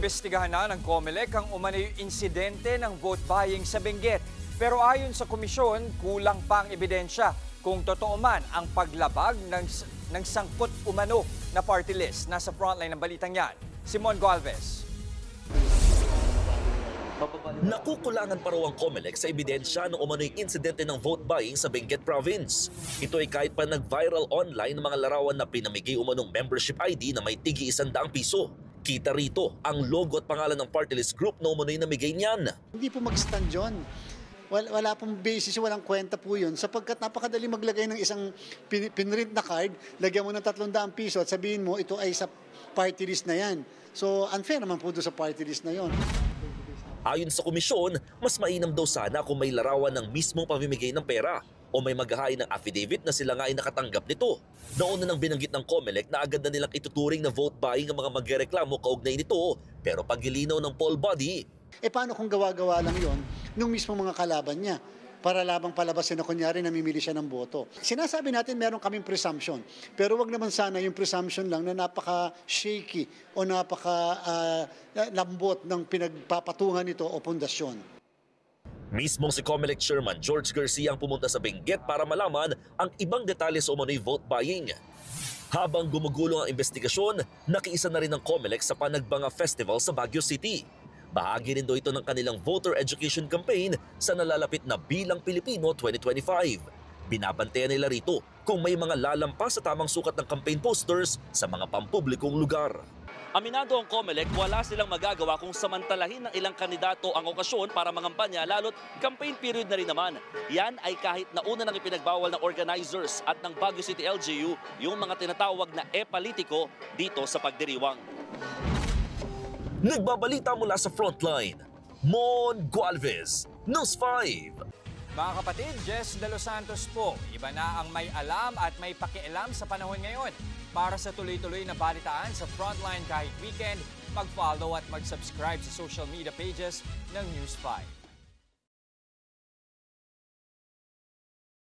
Iniimbestigahan na ng COMELEC ang umano'y insidente ng vote buying sa Benguet. Pero ayon sa komisyon, kulang pa ang ebidensya kung totoo man ang paglabag ng sangkot umano na party list. Nasa frontline ng balitang yan, Simon Galvez. Nakukulangan pa raw ang COMELEC sa ebidensya ng umano'y insidente ng vote buying sa Benguet Province. Ito ay kahit pa nag-viral online ng mga larawan na pinamigay umanong membership ID na may tigi 100 piso. Kita rito ang logo at pangalan ng party list group na umano'y namigay niyan. Hindi po mag-stand yun. Wala pong basis, walang kwenta po yun. Sapagkat napakadali maglagay ng isang pinrint na card, lagyan mo ng 300 piso at sabihin mo ito ay sa party list na yan. So unfair naman po doon sa party list na yon. Ayon sa komisyon, mas mainam daw sana kung may larawan ng mismong pamimigay ng pera o may maghahain ng affidavit na sila nga ay nakatanggap nito. Nauna nang binanggit ng COMELEC na agad na nilang ituturing na vote buying ang mga magreklamo kaugnay nito. Pero paglilinaw ng poll body, Paano kung gawa-gawa lang yon nung mismo mga kalaban niya? Para labang palabasin na kunyari namimili siya ng boto. Sinasabi natin meron kaming presumption. Pero wag naman sana yung presumption lang na napaka-shaky o napaka-lambot ng pinagpapatungan nito o pundasyon. mismong si COMELEC Chairman George Garcia ang pumunta sa Benguet para malaman ang ibang detalye sa umano'y vote buying. Habang gumugulong ang investigasyon, nakiisa na rin ang COMELEC sa Panagbanga Festival sa Baguio City. Bahagi rin daw ito ng kanilang voter education campaign sa nalalapit na Bilang Pilipino 2025. Binabantayan nila rito kung may mga lalampas sa tamang sukat ng campaign posters sa mga pampublikong lugar. Aminado ang COMELEC, wala silang magagawa kung samantalahin ng ilang kandidato ang okasyon para mangampanya lalo't campaign period na rin naman. Yan ay kahit nauna nang ipinagbawal ng organizers at ng Baguio City LGU yung mga tinatawag na e-politiko dito sa pagdiriwang. Nagbabalita mula sa frontline, Mon Galvez, News 5. Mga kapatid, Jess De Los Santos po. Iba na ang may alam at may pakialam sa panahon ngayon. Para sa tuloy-tuloy na balitaan sa Frontline kahit weekend, mag-follow at mag-subscribe sa social media pages ng News 5.